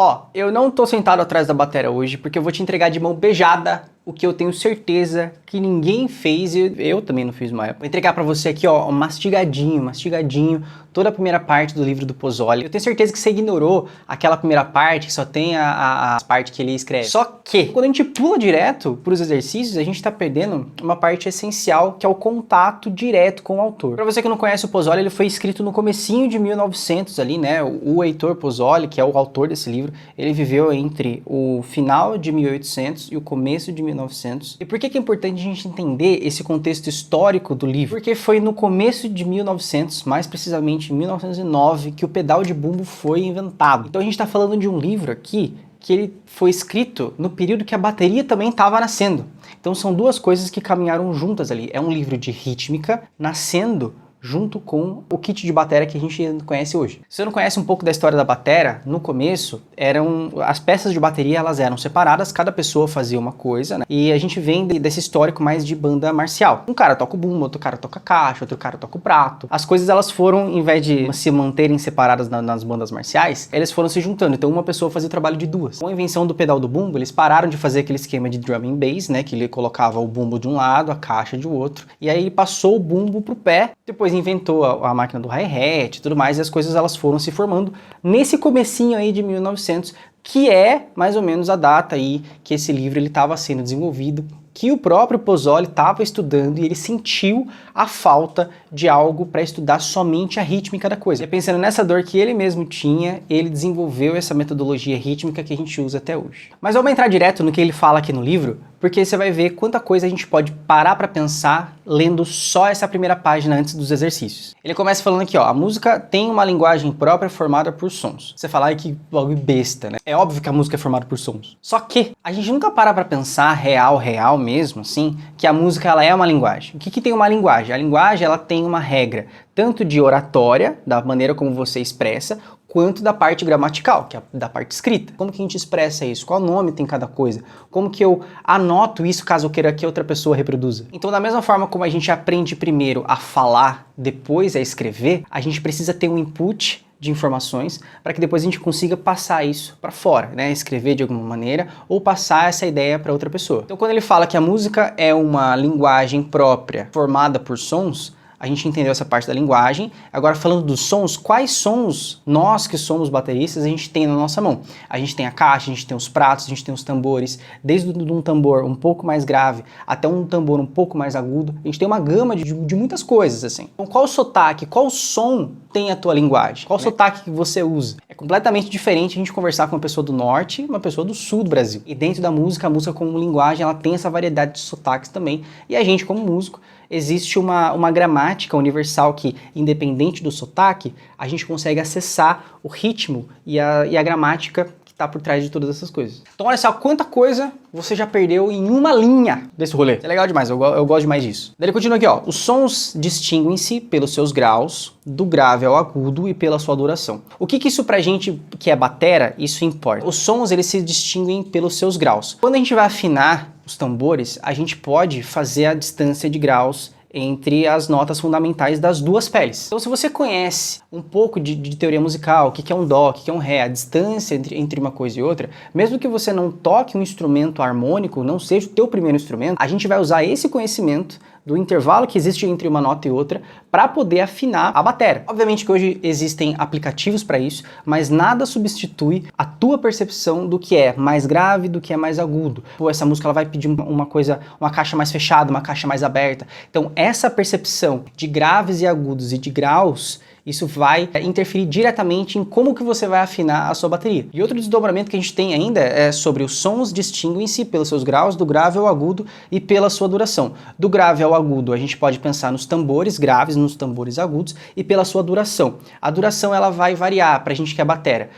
Ó, eu não tô sentado atrás da bateria hoje porque eu vou te entregar de mão beijada o que eu tenho certeza que ninguém fez e eu também não fiz uma época. Vou entregar pra você aqui, ó, mastigadinho, toda a primeira parte do livro do Pozzoli. Eu tenho certeza que você ignorou aquela primeira parte que só tem a parte que ele escreve. Só que, quando a gente pula direto pros exercícios, a gente tá perdendo uma parte essencial, que é o contato direto com o autor. Pra você que não conhece o Pozzoli, ele foi escrito no comecinho de 1900 ali, né? O Heitor Pozzoli, que é o autor desse livro, ele viveu entre o final de 1800 e o começo de 1900. E por que é importante a gente entender esse contexto histórico do livro? Porque foi no começo de 1900, mais precisamente em 1909, que o pedal de bumbo foi inventado. Então a gente está falando de um livro aqui que ele foi escrito no período que a bateria também estava nascendo. Então são duas coisas que caminharam juntas ali. É um livro de rítmica nascendo junto com o kit de bateria que a gente conhece hoje. Se você não conhece um pouco da história da bateria, no começo, as peças de bateria elas eram separadas, cada pessoa fazia uma coisa, né? E a gente vem desse histórico mais de banda marcial. Um cara toca o bumbo, outro cara toca a caixa, outro cara toca o prato. As coisas elas foram, em vez de se manterem separadas nas bandas marciais, elas foram se juntando. Então uma pessoa fazia o trabalho de duas. Com a invenção do pedal do bumbo, eles pararam de fazer aquele esquema de drum and bass, né? Que ele colocava o bumbo de um lado, a caixa de outro. E aí ele passou o bumbo pro pé, depois inventou a máquina do hi-hat e tudo mais, e as coisas elas foram se formando nesse comecinho aí de 1900, que é mais ou menos a data aí que esse livro ele estava sendo desenvolvido, que o próprio Pozzoli estava estudando e ele sentiu a falta de algo para estudar somente a rítmica da coisa. E pensando nessa dor que ele mesmo tinha, ele desenvolveu essa metodologia rítmica que a gente usa até hoje. Mas vamos entrar direto no que ele fala aqui no livro, porque você vai ver quanta coisa a gente pode parar para pensar lendo só essa primeira página antes dos exercícios. Ele começa falando aqui, ó, a música tem uma linguagem própria formada por sons. Você fala, ai que bagulho besta, né? É óbvio que a música é formada por sons. Só que a gente nunca para pra pensar real mesmo, assim, que a música ela é uma linguagem. O que tem uma linguagem? A linguagem ela tem uma regra, tanto de oratória, da maneira como você expressa, quanto da parte gramatical, que é da parte escrita. Como que a gente expressa isso? Qual nome tem cada coisa? Como que eu anoto isso caso eu queira que outra pessoa reproduza? Então, da mesma forma como a gente aprende primeiro a falar, depois a escrever, a gente precisa ter um input de informações para que depois a gente consiga passar isso para fora, né? Escrever de alguma maneira ou passar essa ideia para outra pessoa. Então, quando ele fala que a música é uma linguagem própria formada por sons, a gente entendeu essa parte da linguagem. Agora, falando dos sons, quais sons nós que somos bateristas a gente tem na nossa mão? A gente tem a caixa, a gente tem os pratos, a gente tem os tambores, desde um tambor um pouco mais grave até um tambor um pouco mais agudo. A gente tem uma gama de muitas coisas, assim. Então, qual o sotaque, qual som tem a tua linguagem? Qual o sotaque que você usa? É completamente diferente a gente conversar com uma pessoa do norte e uma pessoa do sul do Brasil. E dentro da música, a música como linguagem, ela tem essa variedade de sotaques também. E a gente, como músico, existe uma gramática universal que, independente do sotaque, a gente consegue acessar o ritmo e a gramática que está por trás de todas essas coisas. Então olha só quanta coisa você já perdeu em uma linha desse rolê. É legal demais, eu gosto demais disso. Daí ele continua aqui, ó. Os sons distinguem-se pelos seus graus, do grave ao agudo e pela sua duração. O que isso pra gente que é batera, isso importa? Os sons, eles se distinguem pelos seus graus. Quando a gente vai afinar os tambores, a gente pode fazer a distância de graus entre as notas fundamentais das duas peles. Então, se você conhece um pouco de teoria musical, o que é um dó, o que é um ré, a distância entre uma coisa e outra, mesmo que você não toque um instrumento harmônico, não seja o teu primeiro instrumento, a gente vai usar esse conhecimento do intervalo que existe entre uma nota e outra para poder afinar a bateria. Obviamente que hoje existem aplicativos para isso, mas nada substitui a tua percepção do que é mais grave, do que é mais agudo. Pô, essa música ela vai pedir uma coisa, uma caixa mais fechada, uma caixa mais aberta. Então essa percepção de graves e agudos e de graus, isso vai interferir diretamente em como que você vai afinar a sua bateria. E outro desdobramento que a gente tem ainda é sobre os sons distinguem-se pelos seus graus, do grave ao agudo e pela sua duração. Do grave ao agudo, a gente pode pensar nos tambores graves, nos tambores agudos e pela sua duração. A duração ela vai variar pra gente que é batera,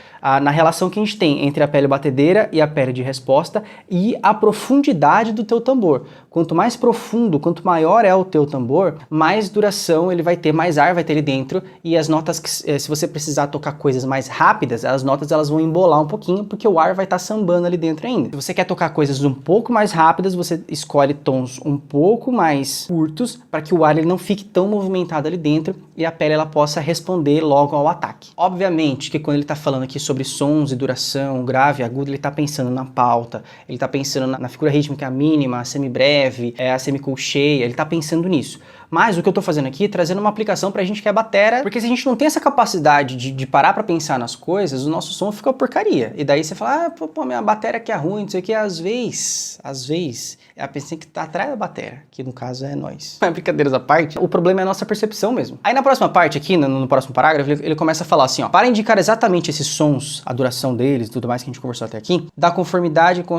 na relação que a gente tem entre a pele batedeira e a pele de resposta e a profundidade do teu tambor. Quanto mais profundo, quanto maior é o teu tambor, mais duração ele vai ter, mais ar vai ter ali dentro e as notas, se você precisar tocar coisas mais rápidas, as notas elas vão embolar um pouquinho, porque o ar vai estar sambando ali dentro ainda. Se você quer tocar coisas um pouco mais rápidas, você escolhe tons um pouco mais curtos, para que o ar ele não fique tão movimentado ali dentro e a pele ela possa responder logo ao ataque. Obviamente que quando ele está falando aqui sobre sons e duração, grave e agudo, ele está pensando na pauta, ele está pensando na figura rítmica mínima, a semibreve, a semicolcheia, ele está pensando nisso. Mas o que eu tô fazendo aqui é trazendo uma aplicação pra gente que é batera, porque se a gente não tem essa capacidade de parar pra pensar nas coisas, o nosso som fica uma porcaria. E daí você fala, ah, pô, minha batera aqui é ruim, não sei o que, às vezes, é a pessoa que tá atrás da batera, que no caso é nós. Brincadeiras à parte, o problema é a nossa percepção mesmo. Aí na próxima parte aqui, no próximo parágrafo, ele começa a falar assim, ó, para indicar exatamente esses sons, a duração deles e tudo mais que a gente conversou até aqui, de conformidade com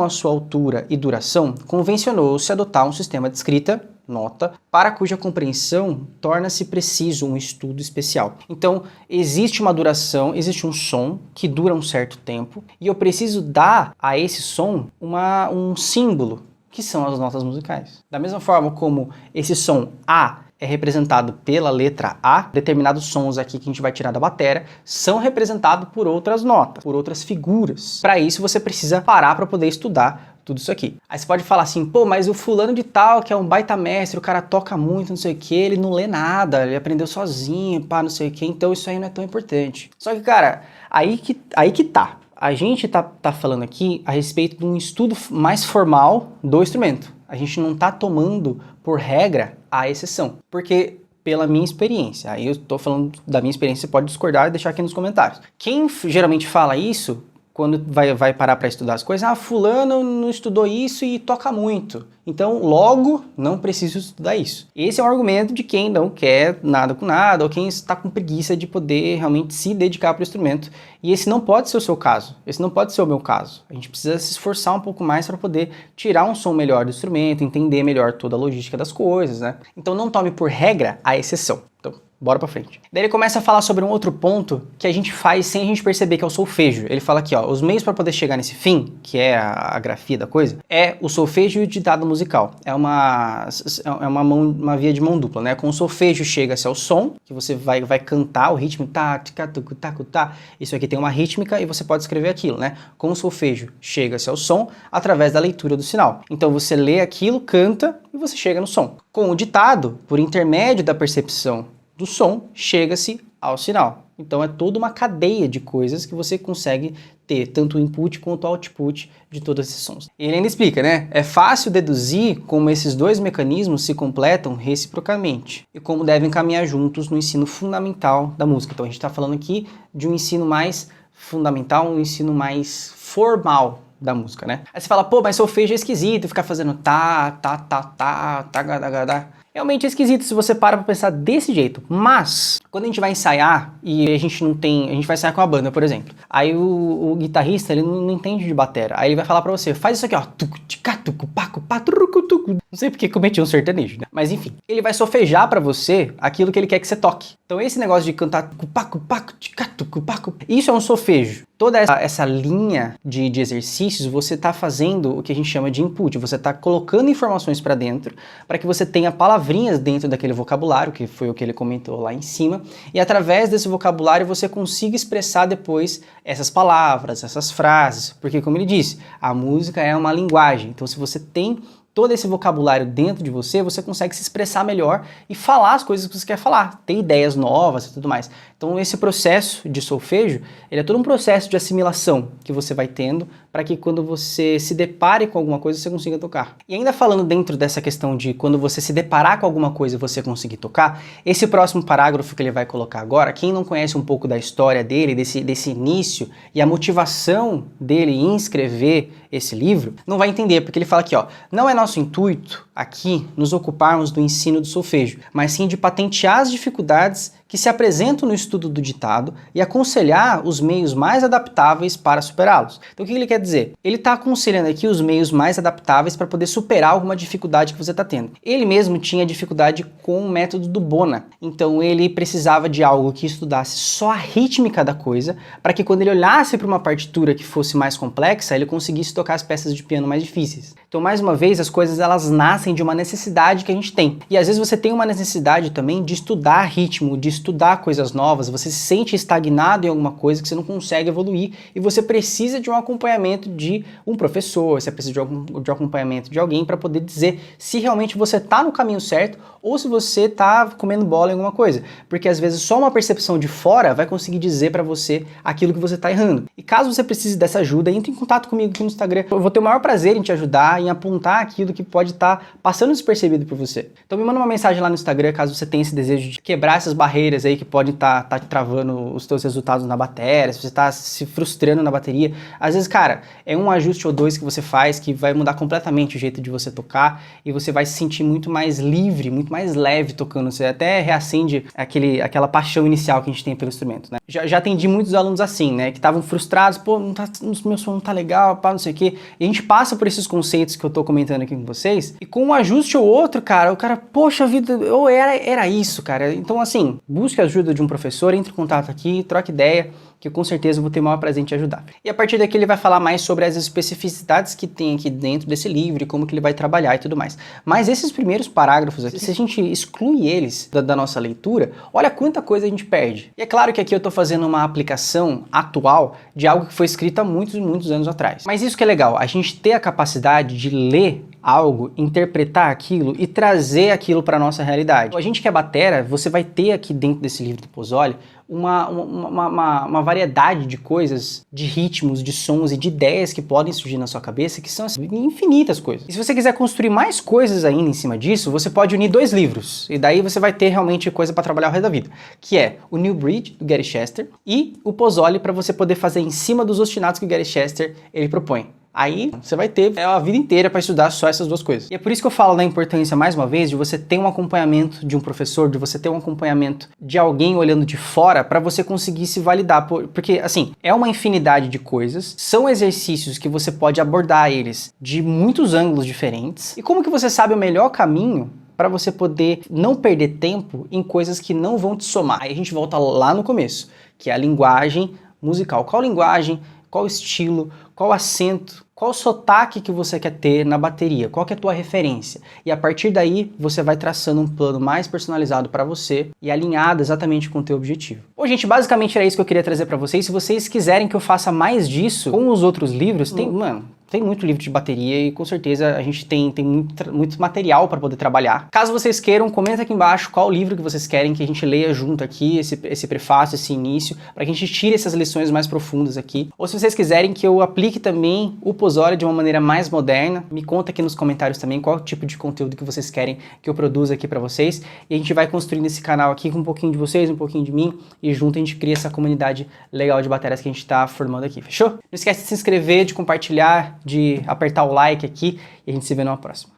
a sua altura e duração, convencionou-se adotar um sistema de escrita nota, para cuja compreensão torna-se preciso um estudo especial. Então, existe uma duração, existe um som que dura um certo tempo, e eu preciso dar a esse som um símbolo, que são as notas musicais. Da mesma forma como esse som A é representado pela letra A, determinados sons aqui que a gente vai tirar da bateria são representados por outras notas, por outras figuras. Para isso, você precisa parar para poder estudar tudo isso aqui. Aí você pode falar assim, pô, mas o fulano de tal, que é um baita mestre, o cara toca muito, não sei o que, ele não lê nada, ele aprendeu sozinho, pá, não sei o que, então isso aí não é tão importante. Só que, cara, aí que tá. A gente tá falando aqui a respeito de um estudo mais formal do instrumento. A gente não tá tomando por regra a exceção. Porque, pela minha experiência, aí eu tô falando da minha experiência, você pode discordar e deixar aqui nos comentários. Quem geralmente fala isso, quando vai parar para estudar as coisas, fulano não estudou isso e toca muito, então logo não preciso estudar isso. Esse é um argumento de quem não quer nada com nada, ou quem está com preguiça de poder realmente se dedicar para o instrumento, e esse não pode ser o seu caso, esse não pode ser o meu caso. A gente precisa se esforçar um pouco mais para poder tirar um som melhor do instrumento, entender melhor toda a logística das coisas, né? Então não tome por regra a exceção. Então, bora pra frente. Daí ele começa a falar sobre um outro ponto que a gente faz sem a gente perceber, que é o solfejo. Ele fala aqui, ó, os meios para poder chegar nesse fim, que é a grafia da coisa, é o solfejo e o ditado musical. É uma via de mão dupla, né? Com o solfejo chega-se ao som, que você vai cantar o ritmo, tá, tica, tucu, tacu, tá. Isso aqui tem uma rítmica e você pode escrever aquilo, né? Com o solfejo chega-se ao som através da leitura do sinal. Então você lê aquilo, canta e você chega no som. Com o ditado, por intermédio da percepção do som, chega-se ao sinal. Então é toda uma cadeia de coisas que você consegue ter, tanto o input quanto o output de todos esses sons. E ele ainda explica, né? É fácil deduzir como esses dois mecanismos se completam reciprocamente e como devem caminhar juntos no ensino fundamental da música. Então a gente está falando aqui de um ensino mais fundamental, um ensino mais formal da música, né? Aí você fala, pô, mas solfejo é esquisito, ficar fazendo tá, realmente é esquisito se você para pra pensar desse jeito, mas quando a gente vai ensaiar e a gente vai ensaiar com a banda, por exemplo, aí o guitarrista, ele não entende de batera, aí ele vai falar pra você, faz isso aqui, ó, não sei porque cometi um sertanejo, né? Mas enfim, ele vai solfejar pra você aquilo que ele quer que você toque. Então esse negócio de cantar isso é um solfejo. Toda essa linha de exercícios, você está fazendo o que a gente chama de input, você está colocando informações para dentro, para que você tenha palavrinhas dentro daquele vocabulário, que foi o que ele comentou lá em cima, e através desse vocabulário você consiga expressar depois essas palavras, essas frases, porque como ele disse, a música é uma linguagem, então se você tem todo esse vocabulário dentro de você, você consegue se expressar melhor e falar as coisas que você quer falar, ter ideias novas e tudo mais. Então esse processo de solfejo, ele é todo um processo de assimilação que você vai tendo para que quando você se depare com alguma coisa, você consiga tocar. E ainda falando dentro dessa questão de quando você se deparar com alguma coisa e você conseguir tocar, esse próximo parágrafo que ele vai colocar agora, quem não conhece um pouco da história dele, desse início e a motivação dele em escrever esse livro, não vai entender, porque ele fala aqui, ó, não é nosso intuito aqui nos ocuparmos do ensino do solfejo, mas sim de patentear as dificuldades que se apresentam no estudo do ditado e aconselhar os meios mais adaptáveis para superá-los. Então o que ele quer dizer? Ele está aconselhando aqui os meios mais adaptáveis para poder superar alguma dificuldade que você está tendo. Ele mesmo tinha dificuldade com o método do Bona, então ele precisava de algo que estudasse só a rítmica da coisa, para que quando ele olhasse para uma partitura que fosse mais complexa, ele conseguisse tocar as peças de piano mais difíceis. Então mais uma vez, as coisas elas nascem nascem de uma necessidade que a gente tem. E às vezes você tem uma necessidade também de estudar ritmo, de estudar coisas novas, você se sente estagnado em alguma coisa que você não consegue evoluir e você precisa de um acompanhamento de um professor, você precisa de acompanhamento de alguém para poder dizer se realmente você está no caminho certo ou se você está comendo bola em alguma coisa. Porque às vezes só uma percepção de fora vai conseguir dizer para você aquilo que você está errando. E caso você precise dessa ajuda, entre em contato comigo aqui no Instagram. Eu vou ter o maior prazer em te ajudar, em apontar aquilo que pode estar passando despercebido por você. Então me manda uma mensagem lá no Instagram caso você tenha esse desejo de quebrar essas barreiras aí que podem estar te travando os teus resultados na bateria, se você está se frustrando na bateria. Às vezes, cara, é um ajuste ou dois que você faz que vai mudar completamente o jeito de você tocar e você vai se sentir muito mais livre, muito mais leve tocando. Você até reacende aquela paixão inicial que a gente tem pelo instrumento, né? Já atendi muitos alunos assim, né? Que estavam frustrados, pô, meu som não tá legal, pá, não sei o quê. E a gente passa por esses conceitos que eu tô comentando aqui com vocês e com um ajuste ou outro, cara, o cara, poxa vida, ou era isso, cara. Então, assim, busque a ajuda de um professor, entre em contato aqui, troque ideia, que eu com certeza vou ter o maior prazer em te ajudar. E a partir daqui ele vai falar mais sobre as especificidades que tem aqui dentro desse livro e como que ele vai trabalhar e tudo mais. Mas esses primeiros parágrafos aqui, se a gente exclui eles da nossa leitura, olha quanta coisa a gente perde. E é claro que aqui eu tô fazendo uma aplicação atual de algo que foi escrito há muitos e muitos anos atrás. Mas isso que é legal, a gente ter a capacidade de ler algo, interpretar aquilo e trazer aquilo para nossa realidade. A gente que é batera, você vai ter aqui dentro desse livro do Pozzoli uma variedade de coisas, de ritmos, de sons e de ideias que podem surgir na sua cabeça, que são assim, infinitas coisas. E se você quiser construir mais coisas ainda em cima disso, você pode unir dois livros, e daí você vai ter realmente coisa para trabalhar o resto da vida, que é o New Bridge, do Gary Chester, e o Pozzoli, para você poder fazer em cima dos ostinatos que o Gary Chester ele propõe. Aí você vai ter a vida inteira para estudar só essas duas coisas. E é por isso que eu falo da importância, mais uma vez, de você ter um acompanhamento de um professor, de você ter um acompanhamento de alguém olhando de fora para você conseguir se validar. Porque, assim, é uma infinidade de coisas, são exercícios que você pode abordar eles de muitos ângulos diferentes. E como que você sabe o melhor caminho para você poder não perder tempo em coisas que não vão te somar? Aí a gente volta lá no começo, que é a linguagem musical. Qual linguagem, qual estilo, qual acento, qual sotaque que você quer ter na bateria, qual que é a tua referência. E a partir daí, você vai traçando um plano mais personalizado para você e alinhado exatamente com o teu objetivo. Bom, gente, basicamente era isso que eu queria trazer para vocês. Se vocês quiserem que eu faça mais disso com os outros livros, tem muito livro de bateria e com certeza a gente tem muito material para poder trabalhar. Caso vocês queiram, comenta aqui embaixo qual livro que vocês querem que a gente leia junto aqui, esse prefácio, esse início, para que a gente tire essas lições mais profundas aqui. Ou se vocês quiserem que eu aplique também o Pozzoli de uma maneira mais moderna, me conta aqui nos comentários também qual tipo de conteúdo que vocês querem que eu produza aqui para vocês. E a gente vai construindo esse canal aqui com um pouquinho de vocês, um pouquinho de mim, e junto a gente cria essa comunidade legal de baterias que a gente está formando aqui, fechou? Não esquece de se inscrever, de compartilhar, de apertar o like aqui e a gente se vê numa próxima.